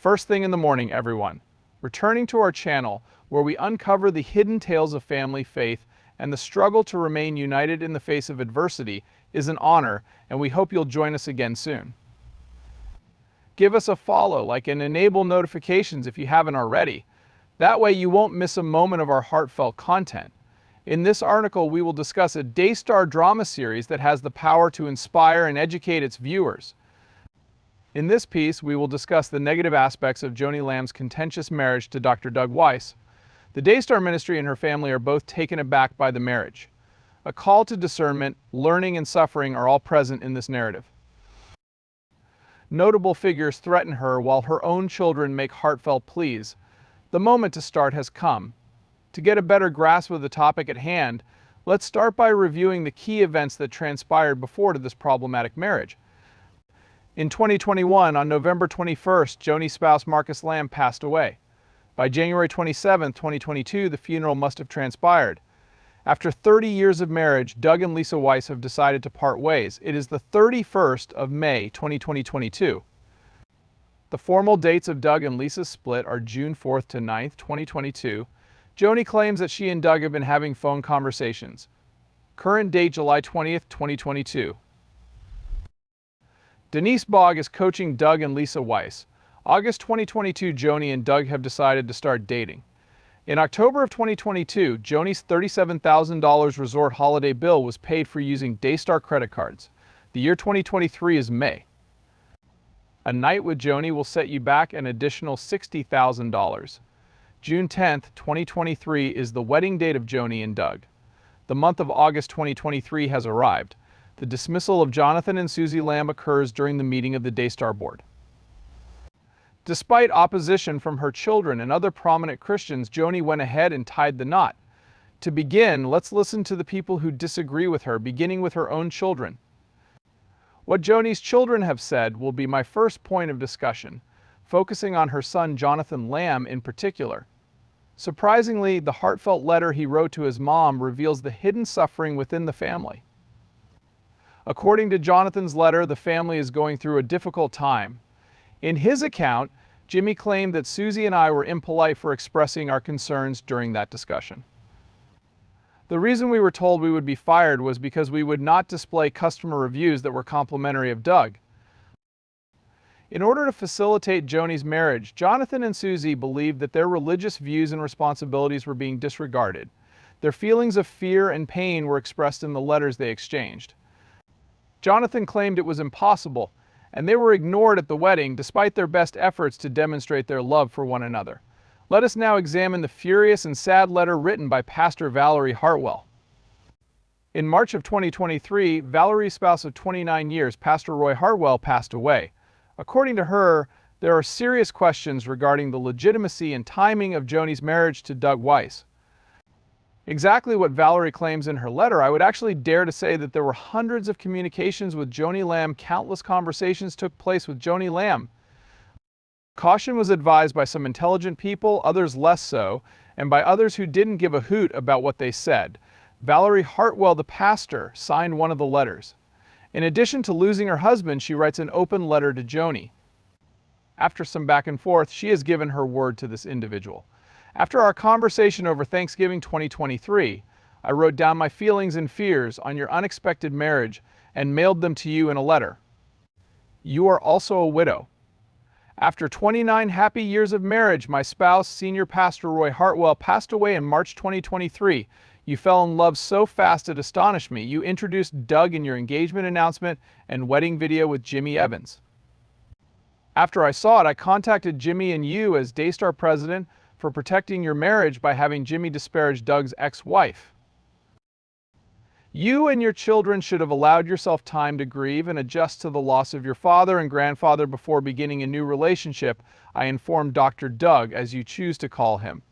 First thing in the morning, everyone. Returning to our channel, where we uncover the hidden tales of family, faith, and the struggle to remain united in the face of adversity, is an honor, and we hope you'll join us again soon. Give us a follow, like, and enable notifications if you haven't already. That way you won't miss a moment of our heartfelt content. In this article, we will discuss a daystar drama series that has the power to inspire and educate its viewers. In this piece, we will discuss the negative aspects of Joni Lamb's contentious marriage to Dr. Doug Weiss. The Daystar ministry and her family are both taken aback by the marriage. A call to discernment, learning, and suffering are all present in this narrative. Notable figures threaten her while her own children make heartfelt pleas. The moment to start has come. To get a better grasp of the topic at hand, let's start by reviewing the key events that transpired before to this problematic marriage. In 2021, on November 21st, Joni's spouse Marcus Lamb passed away. By January 27, 2022, the funeral must have transpired. After 30 years of marriage, Doug and Lisa Weiss have decided to part ways. It is the 31st of May, 2022. The formal dates of Doug and Lisa's split are June 4th to 9th, 2022. Joni claims that she and Doug have been having phone conversations. Current date, July 20th, 2022. Denise Bogg is coaching Doug and Lisa Weiss. August 2022, Joni and Doug have decided to start dating. In October of 2022, Joni's $37,000 resort holiday bill was paid for using Daystar credit cards. The year 2023 is May. A night with Joni will set you back an additional $60,000. June 10th, 2023 is the wedding date of Joni and Doug. The month of August 2023 has arrived. The dismissal of Jonathan and Susie Lamb occurs during the meeting of the Daystar board. Despite opposition from her children and other prominent Christians, Joni went ahead and tied the knot. To begin, let's listen to the people who disagree with her, beginning with her own children. What Joni's children have said will be my first point of discussion, focusing on her son Jonathan Lamb in particular. Surprisingly, the heartfelt letter he wrote to his mom reveals the hidden suffering within the family. According to Jonathan's letter, the family is going through a difficult time. In his account, Jimmy claimed that Susie and I were impolite for expressing our concerns during that discussion. The reason we were told we would be fired was because we would not display customer reviews that were complimentary of Doug. In order to facilitate Joni's marriage, Jonathan and Susie believed that their religious views and responsibilities were being disregarded. Their feelings of fear and pain were expressed in the letters they exchanged. Jonathan claimed it was impossible, and they were ignored at the wedding despite their best efforts to demonstrate their love for one another. Let us now examine the furious and sad letter written by Pastor Valerie Hartwell. In March of 2023, Valerie's spouse of 29 years, Pastor Roy Hartwell, passed away. According to her, there are serious questions regarding the legitimacy and timing of Joni's marriage to Doug Weiss. Exactly what Valerie claims in her letter, I would actually dare to say that there were hundreds of communications with Joni Lamb. Countless conversations took place with Joni Lamb. Caution was advised by some intelligent people, others less so, and by others who didn't give a hoot about what they said. Valerie Hartwell, the pastor, signed one of the letters. In addition to losing her husband, she writes an open letter to Joni. After some back and forth, she has given her word to this individual. After our conversation over Thanksgiving 2023, I wrote down my feelings and fears on your unexpected marriage and mailed them to you in a letter. You are also a widow. After 29 happy years of marriage, my spouse, Senior Pastor Roy Hartwell, passed away in March 2023. You fell in love so fast it astonished me. You introduced Doug in your engagement announcement and wedding video with Jimmy Evans. After I saw it, I contacted Jimmy and you as Daystar president for protecting your marriage by having Jimmy disparage Doug's ex-wife. You and your children should have allowed yourself time to grieve and adjust to the loss of your father and grandfather before beginning a new relationship, I informed Dr. Doug, as you choose to call him.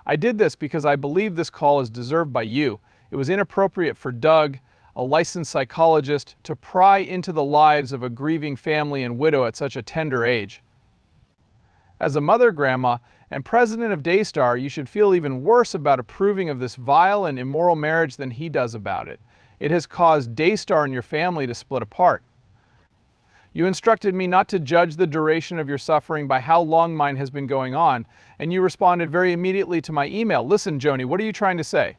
I did this because I believe this call is deserved by you. It was inappropriate for Doug, a licensed psychologist, to pry into the lives of a grieving family and widow at such a tender age. As a mother, grandma, and president of Daystar, you should feel even worse about approving of this vile and immoral marriage than he does about it. It has caused Daystar and your family to split apart. You instructed me not to judge the duration of your suffering by how long mine has been going on, and you responded very immediately to my email. Listen, Joni, what are you trying to say?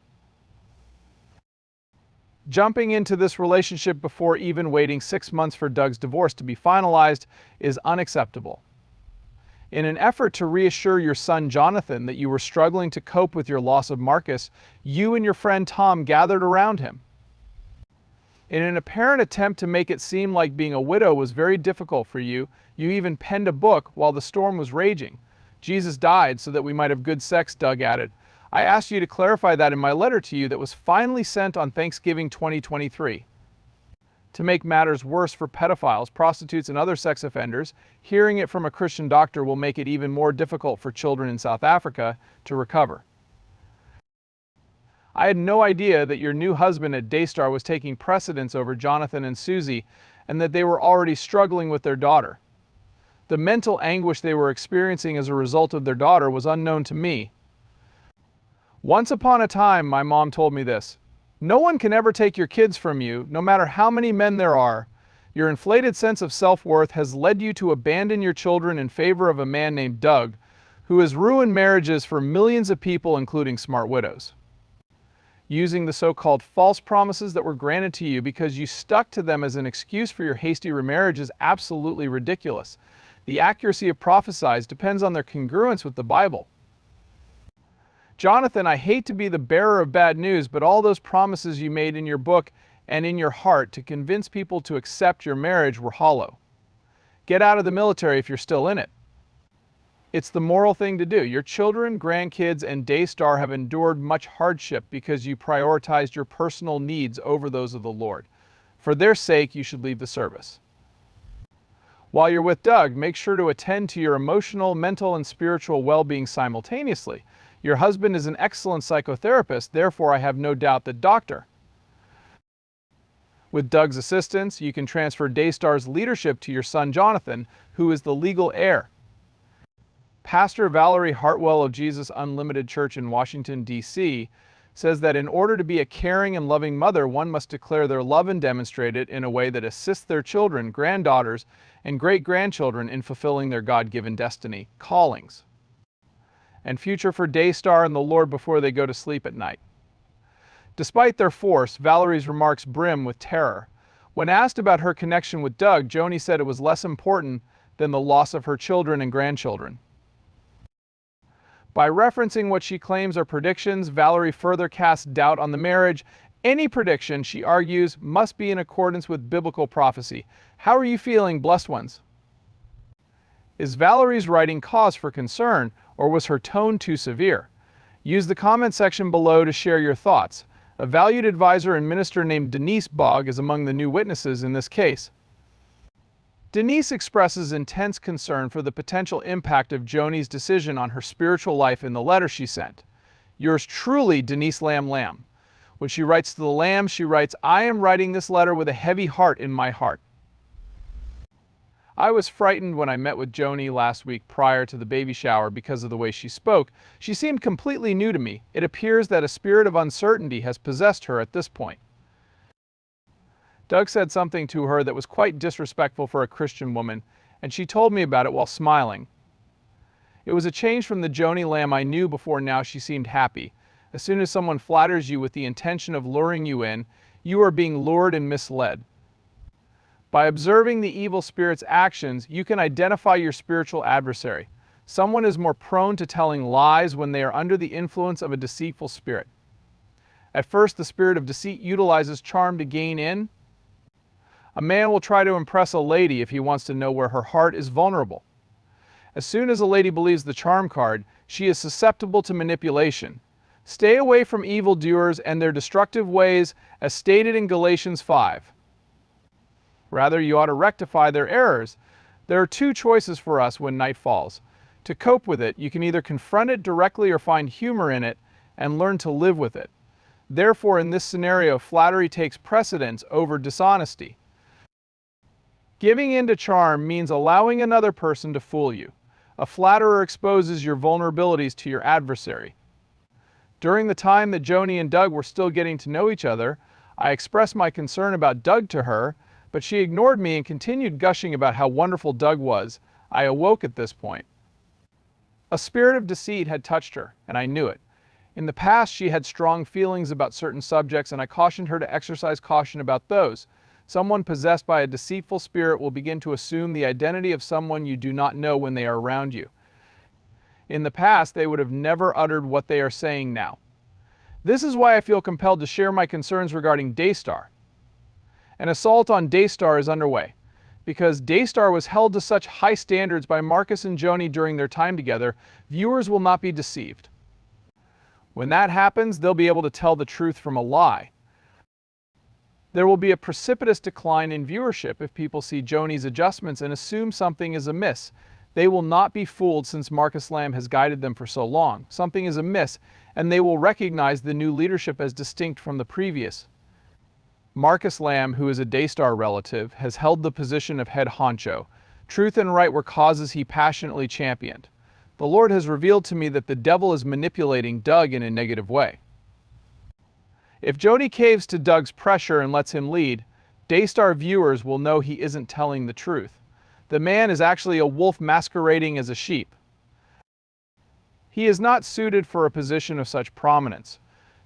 Jumping into this relationship before even waiting 6 months for Doug's divorce to be finalized is unacceptable. In an effort to reassure your son Jonathan that you were struggling to cope with your loss of Marcus, you and your friend Tom gathered around him. In an apparent attempt to make it seem like being a widow was very difficult for you, you even penned a book while the storm was raging. Jesus died so that we might have good sex, Doug added. I asked you to clarify that in my letter to you that was finally sent on Thanksgiving 2023. To make matters worse for pedophiles, prostitutes, and other sex offenders, hearing it from a Christian doctor will make it even more difficult for children in South Africa to recover. I had no idea that your new husband at Daystar was taking precedence over Jonathan and Susie, and that they were already struggling with their daughter. The mental anguish they were experiencing as a result of their daughter was unknown to me. Once upon a time, my mom told me this: no one can ever take your kids from you, no matter how many men there are. Your inflated sense of self-worth has led you to abandon your children in favor of a man named Doug, who has ruined marriages for millions of people, including smart widows. Using the so-called false promises that were granted to you because you stuck to them as an excuse for your hasty remarriage is absolutely ridiculous. The accuracy of prophecies depends on their congruence with the Bible. Jonathan, I hate to be the bearer of bad news, but all those promises you made in your book and in your heart to convince people to accept your marriage were hollow. Get out of the military if you're still in it. It's the moral thing to do. Your children, grandkids, and Daystar have endured much hardship because you prioritized your personal needs over those of the Lord. For their sake, you should leave the service. While you're with Doug, make sure to attend to your emotional, mental, and spiritual well-being simultaneously. Your husband is an excellent psychotherapist, therefore I have no doubt that Dr. With Doug's assistance, you can transfer Daystar's leadership to your son Jonathan, who is the legal heir. Pastor Valerie Hartwell of Jesus Unlimited Church in Washington, D.C., says that in order to be a caring and loving mother, one must declare their love and demonstrate it in a way that assists their children, granddaughters, and great-grandchildren in fulfilling their God-given destiny, callings, and future for Daystar and the Lord before they go to sleep at night. Despite their force, Valerie's remarks brim with terror. When asked about her connection with Doug, Joni said it was less important than the loss of her children and grandchildren. By referencing what she claims are predictions, Valerie further casts doubt on the marriage. Any prediction, she argues, must be in accordance with biblical prophecy. How are you feeling, blessed ones? Is Valerie's writing cause for concern, or was her tone too severe? Use the comment section below to share your thoughts. A valued advisor and minister named Denise Bogg is among the new witnesses in this case. Denise expresses intense concern for the potential impact of Joni's decision on her spiritual life in the letter she sent. Yours truly, Denise Lamb. When she writes to the Lamb, she writes, I am writing this letter with a heavy heart in my heart. I was frightened when I met with Joni last week prior to the baby shower because of the way she spoke. She seemed completely new to me. It appears that a spirit of uncertainty has possessed her at this point. Doug said something to her that was quite disrespectful for a Christian woman, and she told me about it while smiling. It was a change from the Joni Lamb I knew before. Now she seemed happy. As soon as someone flatters you with the intention of luring you in, you are being lured and misled. By observing the evil spirit's actions, you can identify your spiritual adversary. Someone is more prone to telling lies when they are under the influence of a deceitful spirit. At first, the spirit of deceit utilizes charm to gain in. A man will try to impress a lady if he wants to know where her heart is vulnerable. As soon as a lady believes the charm card, she is susceptible to manipulation. Stay away from evildoers and their destructive ways, as stated in Galatians 5. Rather, you ought to rectify their errors. There are two choices for us when night falls. To cope with it, you can either confront it directly or find humor in it and learn to live with it. Therefore, in this scenario, flattery takes precedence over dishonesty. Giving in to charm means allowing another person to fool you. A flatterer exposes your vulnerabilities to your adversary. During the time that Joni and Doug were still getting to know each other, I expressed my concern about Doug to her, But she ignored me and continued gushing about how wonderful Doug was. I awoke at this point. A spirit of deceit had touched her, and I knew it. In the past, she had strong feelings about certain subjects, and I cautioned her to exercise caution about those. Someone possessed by a deceitful spirit will begin to assume the identity of someone you do not know when they are around you. In the past, they would have never uttered what they are saying now. This is why I feel compelled to share my concerns regarding Daystar. An assault on Daystar is underway. Because Daystar was held to such high standards by Marcus and Joni during their time together, viewers will not be deceived. When that happens, they'll be able to tell the truth from a lie. There will be a precipitous decline in viewership if people see Joni's adjustments and assume something is amiss. They will not be fooled since Marcus Lamb has guided them for so long. Something is amiss, and they will recognize the new leadership as distinct from the previous. Marcus Lamb, who is a Daystar relative, has held the position of head honcho. Truth and right were causes he passionately championed. The Lord has revealed to me that the devil is manipulating Doug in a negative way. If Joni caves to Doug's pressure and lets him lead, Daystar viewers will know he isn't telling the truth. The man is actually a wolf masquerading as a sheep. He is not suited for a position of such prominence.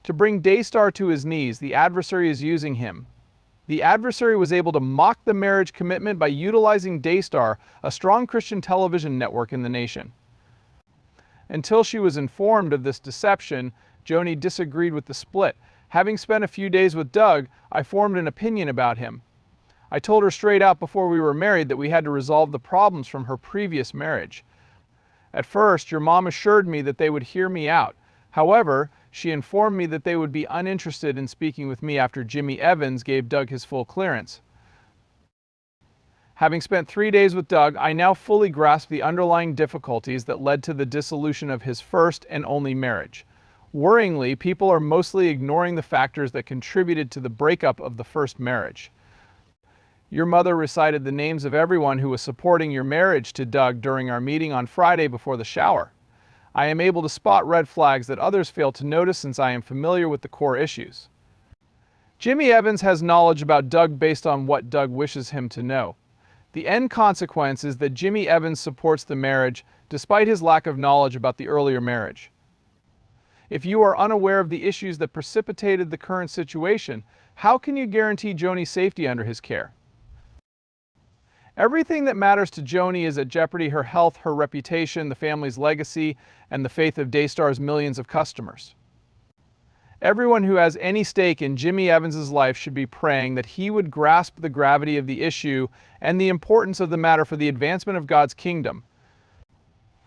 To bring Daystar to his knees, the adversary is using him. The adversary was able to mock the marriage commitment by utilizing Daystar, a strong Christian television network in the nation. Until she was informed of this deception, Joni disagreed with the split. Having spent a few days with Doug, I formed an opinion about him. I told her straight out before we were married that we had to resolve the problems from her previous marriage. At first, your mom assured me that they would hear me out. However, she informed me that they would be uninterested in speaking with me after Jimmy Evans gave Doug his full clearance. Having spent 3 days with Doug, I now fully grasp the underlying difficulties that led to the dissolution of his first and only marriage. Worryingly, people are mostly ignoring the factors that contributed to the breakup of the first marriage. Your mother recited the names of everyone who was supporting your marriage to Doug during our meeting on Friday before the shower. I am able to spot red flags that others fail to notice since I am familiar with the core issues. Jimmy Evans has knowledge about Doug based on what Doug wishes him to know. The end consequence is that Jimmy Evans supports the marriage despite his lack of knowledge about the earlier marriage. If you are unaware of the issues that precipitated the current situation, how can you guarantee Joni's safety under his care? Everything that matters to Joni is at jeopardy: her health, her reputation, the family's legacy, and the faith of Daystar's millions of customers. Everyone who has any stake in Jimmy Evans' life should be praying that he would grasp the gravity of the issue and the importance of the matter for the advancement of God's kingdom.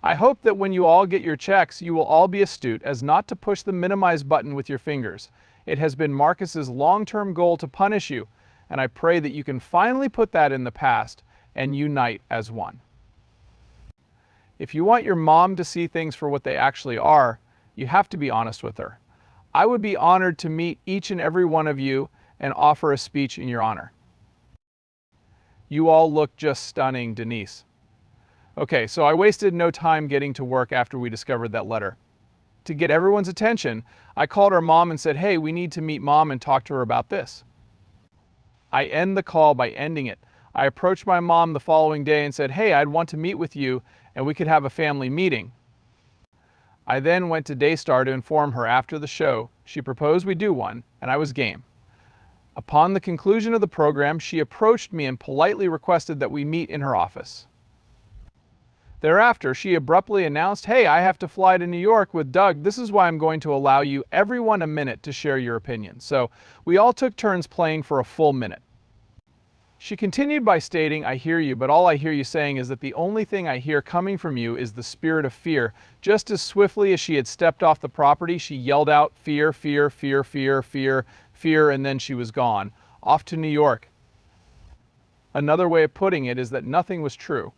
I hope that when you all get your checks, you will all be astute as not to push the minimize button with your fingers. It has been Marcus's long-term goal to punish you, and I pray that you can finally put that in the past and unite as one. If you want your mom to see things for what they actually are, you have to be honest with her. I would be honored to meet each and every one of you and offer a speech in your honor. You all look just stunning, Denise. Okay, so I wasted no time getting to work after we discovered that letter. To get everyone's attention, I called our mom and said, "Hey, we need to meet mom and talk to her about this." I end the call by ending it. I approached my mom the following day and said, "Hey, I'd want to meet with you and we could have a family meeting." I then went to Daystar to inform her after the show. She proposed we do one, and I was game. Upon the conclusion of the program, she approached me and politely requested that we meet in her office. Thereafter, she abruptly announced, "Hey, I have to fly to New York with Doug. This is why I'm going to allow you everyone a minute to share your opinion." So we all took turns playing for a full minute. She continued by stating, "I hear you, but all I hear you saying is that the only thing I hear coming from you is the spirit of fear." Just as swiftly as she had stepped off the property, she yelled out, "Fear, fear, fear, fear, fear, fear," and then she was gone, off to New York. Another way of putting it is that nothing was true.